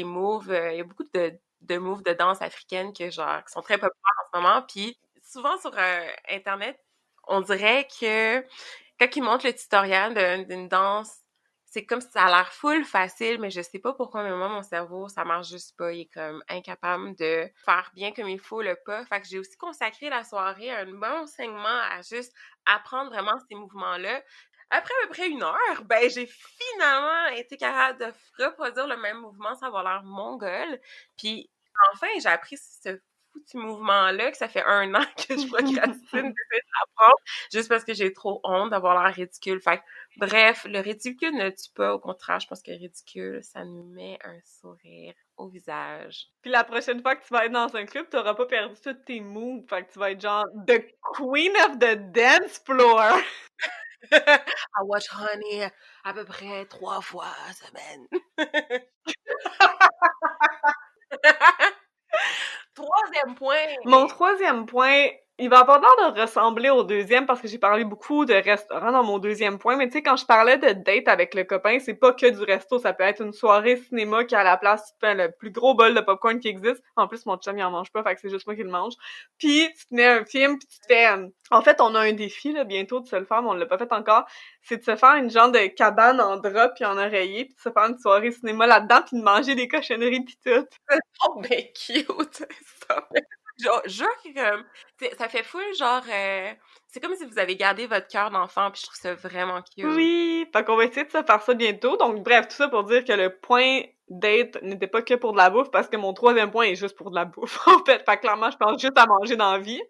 moves, il y a beaucoup de moves de danse africaine qui sont très populaires en ce moment, puis souvent sur Internet, on dirait que quand ils montrent le tutoriel d'une danse, c'est comme si ça a l'air full facile, mais je sais pas pourquoi, mais moi, mon cerveau, ça marche juste pas. Il est comme incapable de faire bien comme il faut le pas. Fait que j'ai aussi consacré la soirée à un bon segment à juste apprendre vraiment ces mouvements-là. Après à peu près 1 heure, ben j'ai finalement été capable de reproduire le même mouvement sans avoir l'air mongole. Puis enfin, j'ai appris ce foutu mouvement-là, que ça fait 1 an que je procrastine d'essayer de l'apprendre, juste parce que j'ai trop honte d'avoir l'air ridicule. Fait que, bref, le ridicule ne tue pas, au contraire, je pense que le ridicule, ça nous met un sourire au visage. Puis la prochaine fois que tu vas être dans un club, t'auras pas perdu tous tes moves, fait que tu vas être genre the queen of the dance floor. I watch Honey à peu près 3 fois semaine. Troisième point! Mon troisième point, il va avoir l'air de ressembler au deuxième parce que j'ai parlé beaucoup de restaurants dans mon deuxième point, mais tu sais, quand je parlais de date avec le copain, c'est pas que du resto, ça peut être une soirée cinéma qui, à la place, tu te fais le plus gros bol de popcorn qui existe. En plus, mon chum, il en mange pas, fait que c'est juste moi qui le mange. Puis, tu te mets un film, puis tu te fais... En fait, on a un défi, là, bientôt, de se le faire, mais on l'a pas fait encore. C'est de se faire une genre de cabane en drap puis en oreiller, puis de se faire une soirée cinéma là-dedans, puis de manger des cochonneries pis tout. Oh, ben cute! Ça. Genre, jure que ça fait full genre, c'est comme si vous avez gardé votre cœur d'enfant, puis je trouve ça vraiment cute. Oui! Fait qu'on va essayer de se faire ça bientôt. Donc, bref, tout ça pour dire que le point date n'était pas que pour de la bouffe, parce que mon troisième point est juste pour de la bouffe, en fait. Fait que clairement, je pense juste à manger dans la vie.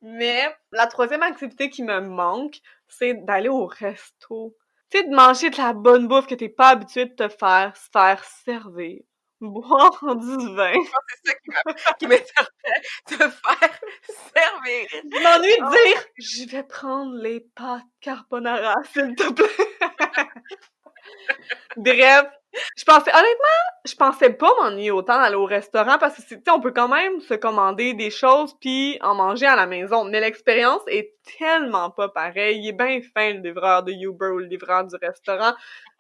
Mais la troisième activité qui me manque, c'est d'aller au resto. Tu sais, de manger de la bonne bouffe que t'es pas habitué de te faire servir. Boire du vin. Je pense que c'est ça qui m'interpelle, te faire servir. Je m'ennuie de Oh! dire: «Je vais prendre les pâtes carbonara, s'il te plaît.» Bref, je pensais pas m'ennuyer autant d'aller au restaurant parce que tu sais, on peut quand même se commander des choses puis en manger à la maison. Mais l'expérience est tellement pas pareille. Il est bien fin, le livreur de Uber ou le livreur du restaurant.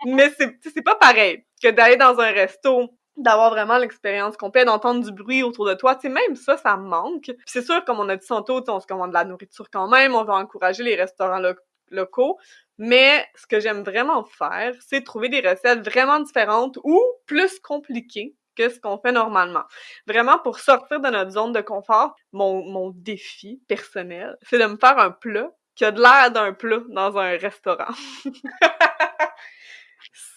Mais c'est pas pareil que d'aller dans un resto, d'avoir vraiment l'expérience complète, d'entendre du bruit autour de toi. Tu sais, même ça me manque. Puis c'est sûr, comme on a dit tantôt, tu sais, on se commande de la nourriture quand même, on va encourager les restaurants locaux. Mais ce que j'aime vraiment faire, c'est trouver des recettes vraiment différentes ou plus compliquées que ce qu'on fait normalement. Vraiment, pour sortir de notre zone de confort, mon défi personnel, c'est de me faire un plat qui a de l'air d'un plat dans un restaurant.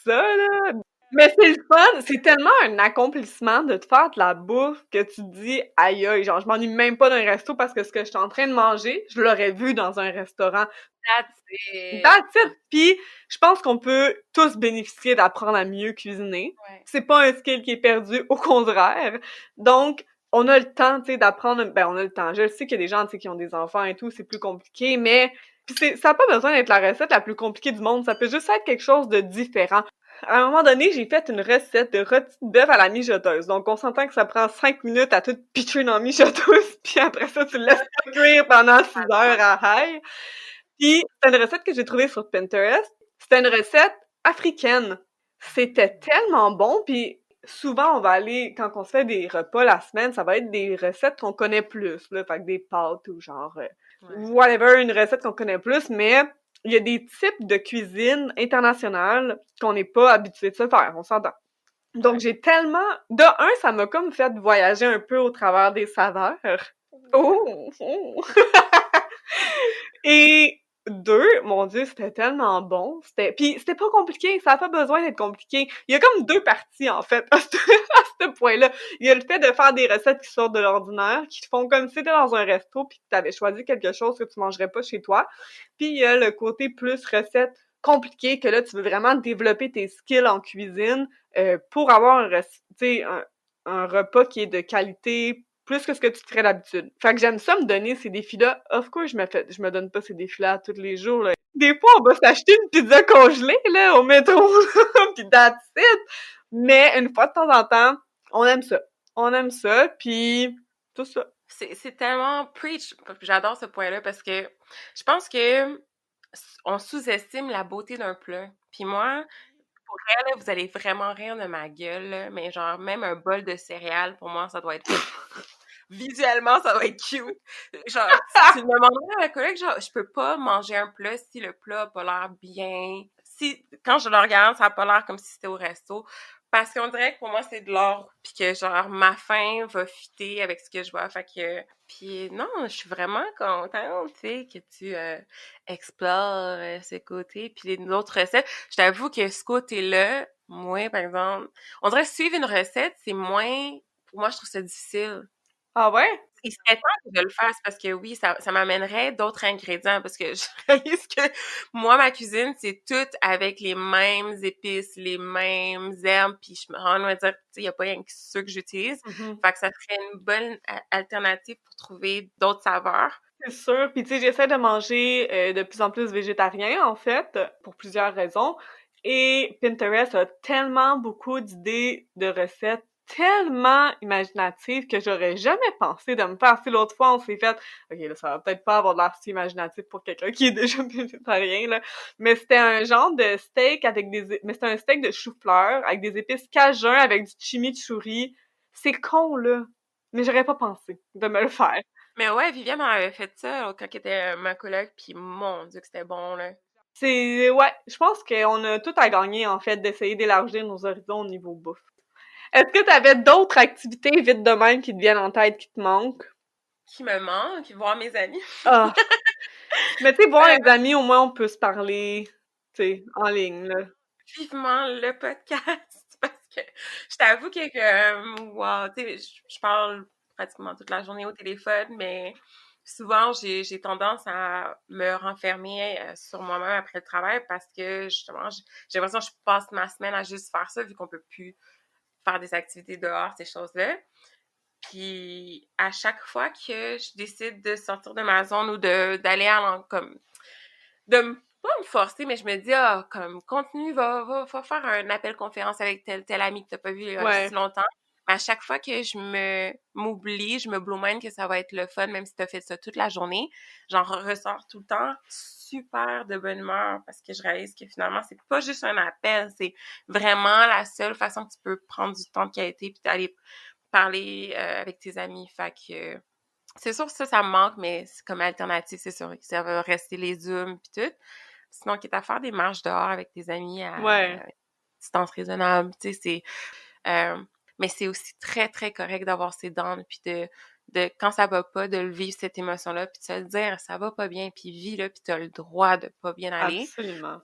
Ça, là! Mais c'est le fun! C'est tellement un accomplissement de te faire de la bouffe que tu te dis: «Aïe aïe, genre, je m'ennuie même pas d'un resto parce que ce que je suis en train de manger, je l'aurais vu dans un restaurant.» That's it. That's it! Puis, je pense qu'on peut tous bénéficier d'apprendre à mieux cuisiner. Ouais. C'est pas un skill qui est perdu, au contraire. Donc, on a le temps, tu sais, d'apprendre. Ben, on a le temps. Je sais qu'il y a des gens, tu sais, qui ont des enfants et tout, c'est plus compliqué, mais puis ça a pas besoin d'être la recette la plus compliquée du monde. Ça peut juste être quelque chose de différent. À un moment donné, j'ai fait une recette de rôti de bœuf à la mijoteuse. Donc, on s'entend que ça prend 5 minutes à tout pitcher dans la mijoteuse, puis après ça, tu le laisses cuire pendant 6 heures à high. Puis, c'est une recette que j'ai trouvée sur Pinterest. C'était une recette africaine. C'était tellement bon, puis souvent, on va aller, quand on se fait des repas la semaine, ça va être des recettes qu'on connaît plus, là, fait que des pâtes ou genre, Ouais. whatever, une recette qu'on connaît plus, mais il y a des types de cuisine internationale qu'on n'est pas habitué de se faire, on s'entend. Donc, Ouais. j'ai tellement... De un, ça m'a comme fait voyager un peu au travers des saveurs. Oh! Oh. Et deux, mon Dieu, c'était tellement bon. Puis c'était pas compliqué, ça a pas besoin d'être compliqué. Il y a comme deux parties, en fait, à ce point-là. Il y a le fait de faire des recettes qui sortent de l'ordinaire, qui te font comme si t'étais dans un resto puis que t'avais choisi quelque chose que tu mangerais pas chez toi. Puis il y a le côté plus recette compliqué, que là, tu veux vraiment développer tes skills en cuisine pour avoir un repas qui est de qualité plus que ce que tu te ferais d'habitude. Fait que j'aime ça me donner ces défis-là. Of course, je me donne pas ces défis-là tous les jours, là. Des fois, on va s'acheter une pizza congelée, là, au métro, pis that's it! Mais une fois de temps en temps, on aime ça. On aime ça, puis tout ça. C'est tellement preach. J'adore ce point-là parce que je pense que on sous-estime la beauté d'un plat. Puis moi, pour vrai, là, vous allez vraiment rire de ma gueule, là, mais genre, même un bol de céréales, pour moi, ça doit être... Visuellement, ça doit être cute. Genre, tu me demanderais à ma collègue, genre, je peux pas manger un plat si le plat a pas l'air bien. Si, quand je le regarde, ça a pas l'air comme si c'était au resto. Parce qu'on dirait que pour moi, c'est de l'or. Puis que, genre, ma faim va fitter avec ce que je vois. Fait que... Puis non, je suis vraiment contente, tu sais, que tu explores ce côté. Puis les autres recettes, je t'avoue que ce côté-là, moi, par exemple, on dirait que suivre une recette, c'est moins... Pour moi, je trouve ça difficile. Ah ouais? Il serait temps que je le fasse parce que oui, ça m'amènerait d'autres ingrédients parce que je réalise que moi, ma cuisine, c'est tout avec les mêmes épices, les mêmes herbes, puis je me rends à dire, tu sais, il n'y a pas rien que ceux que j'utilise. Mhm. Fait que ça serait une bonne alternative pour trouver d'autres saveurs. C'est sûr. Puis tu sais, j'essaie de manger de plus en plus végétarien, en fait, pour plusieurs raisons. Et Pinterest a tellement beaucoup d'idées de recettes tellement imaginatives que j'aurais jamais pensé de me faire. Tu sais, l'autre fois, on s'est fait, ok, là, ça va peut-être pas avoir l'air si imaginatif pour quelqu'un qui est déjà végétarien, là, mais c'était un genre de steak mais c'était un steak de chou-fleur avec des épices cajun avec du chimichurri. C'est con, là, mais j'aurais pas pensé de me le faire. Mais ouais, Viviane m'avait fait ça quand elle était ma collègue, puis mon Dieu que c'était bon, là. Ouais, je pense qu'on a tout à gagner, en fait, d'essayer d'élargir nos horizons au niveau bouffe. Est-ce que t'avais d'autres activités vite de même qui te viennent en tête, qui te manquent? Qui me manque, voir mes amis. Ah! Mais tu sais, voir Euh, les amis, au moins, on peut se parler, tu sais, en ligne, là. vivement le podcast parce que je t'avoue que wow, tu sais, je parle pratiquement toute la journée au téléphone, mais Souvent, j'ai tendance à me renfermer sur moi-même après le travail parce que, justement, j'ai l'impression que je passe ma semaine à juste faire ça vu qu'on peut plus faire des activités dehors, ces choses-là. Puis, à chaque fois que je décide de sortir de ma zone ou d'aller comme, pas me forcer, mais je me dis, comme, continue, va faire un appel conférence avec tel ami que t'as pas vu il y a si longtemps. À chaque fois que m'oublie, je me blow mind que ça va être le fun, même si t'as fait ça toute la journée, j'en ressors tout le temps super de bonne humeur parce que je réalise que finalement, c'est pas juste un appel, c'est vraiment la seule façon que tu peux prendre du temps de qualité puis d'aller parler avec tes amis. Fait que c'est sûr que ça me manque, mais c'est comme alternative, c'est sûr que ça va rester les Zooms puis tout. Sinon, quitte à faire des marches dehors avec tes amis à distance raisonnable, tu sais, c'est... mais c'est aussi très, très correct d'avoir ses dents, puis de quand ça va pas, de le vivre, cette émotion-là, puis de se le dire, ça va pas bien, puis vis-le, puis t'as le droit de pas bien aller. Absolument.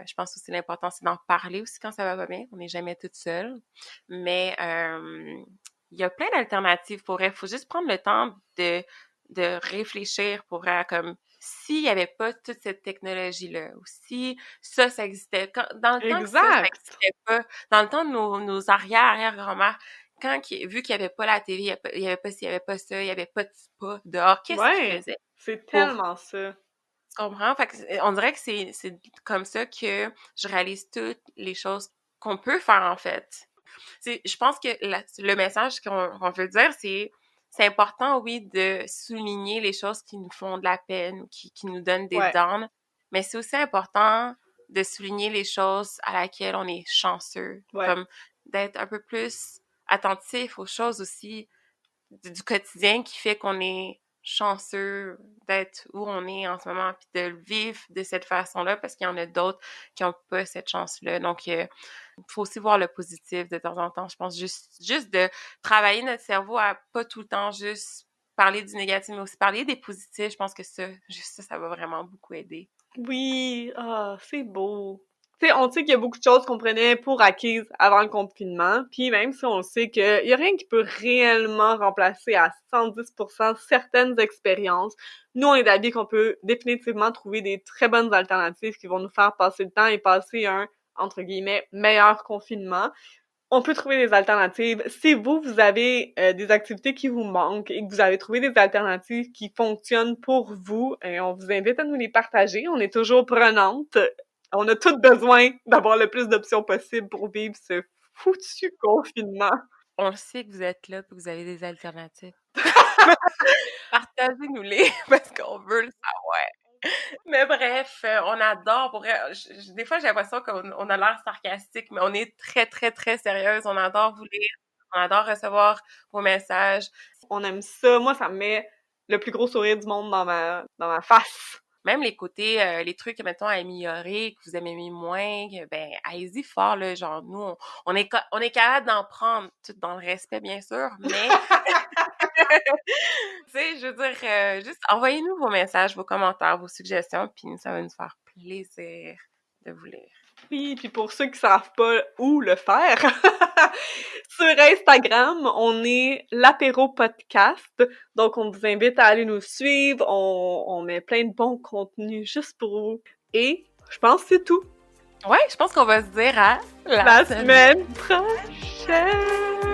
Je pense aussi l'important, c'est d'en parler aussi quand ça va pas bien. On n'est jamais toute seule. Mais il y a plein d'alternatives pour elle. Il faut juste prendre le temps de réfléchir pour comme s'il n'y avait pas toute cette technologie-là, ou si ça existait. Dans le temps que ça n'existait pas, dans le temps de nos arrière-grand-mères, vu qu'il n'y avait pas la télé, il n'y avait pas ci, il n'y avait pas ça, il n'y avait pas de spa dehors, qu'est-ce qu'ils faisaient? C'est tellement ça. Tu comprends? Fait que on dirait que c'est comme ça que je réalise toutes les choses qu'on peut faire, en fait. Je pense que le message qu'on veut dire, c'est important, oui, de souligner les choses qui nous font de la peine ou qui nous donnent des downs, mais c'est aussi important de souligner les choses à laquelle on est chanceux, comme d'être un peu plus attentif aux choses aussi du quotidien qui fait qu'on est chanceux d'être où on est en ce moment puis de le vivre de cette façon-là parce qu'il y en a d'autres qui n'ont pas cette chance-là. Donc, il faut aussi voir le positif de temps en temps. Je pense juste de travailler notre cerveau à pas tout le temps juste parler du négatif, mais aussi parler des positifs. Je pense que ça va vraiment beaucoup aider. Oui, c'est beau. Tu sais, on sait qu'il y a beaucoup de choses qu'on prenait pour acquises avant le confinement, puis même si on sait qu'il y a rien qui peut réellement remplacer à 110% certaines expériences, nous, on est d'avis qu'on peut définitivement trouver des très bonnes alternatives qui vont nous faire passer le temps et passer un, entre guillemets, meilleur confinement. On peut trouver des alternatives. Si vous avez des activités qui vous manquent et que vous avez trouvé des alternatives qui fonctionnent pour vous, on vous invite à nous les partager. On est toujours prenantes. On a tous besoin d'avoir le plus d'options possibles pour vivre ce foutu confinement. On le sait que vous êtes là et que vous avez des alternatives. Partagez-nous-les parce qu'on veut le savoir. Mais bref, on adore. Des fois, j'ai l'impression qu'on a l'air sarcastique, mais on est très, très, très sérieuse. On adore vous lire. On adore recevoir vos messages. On aime ça. Moi, ça me met le plus gros sourire du monde dans ma face. Même les côtés, les trucs, mettons, à améliorer, que vous aimez moins, ben, allez-y fort, là. Genre, nous, on est capable d'en prendre, tout dans le respect, bien sûr, mais... Tu sais, je veux dire, juste envoyez-nous vos messages, vos commentaires, vos suggestions, puis ça va nous faire plaisir de vous lire. Oui, puis pour ceux qui savent pas où le faire, sur Instagram, on est l'Apéro Podcast. Donc, on vous invite à aller nous suivre. On met plein de bons contenus juste pour vous. Et je pense que c'est tout. Ouais, je pense qu'on va se dire à la semaine prochaine.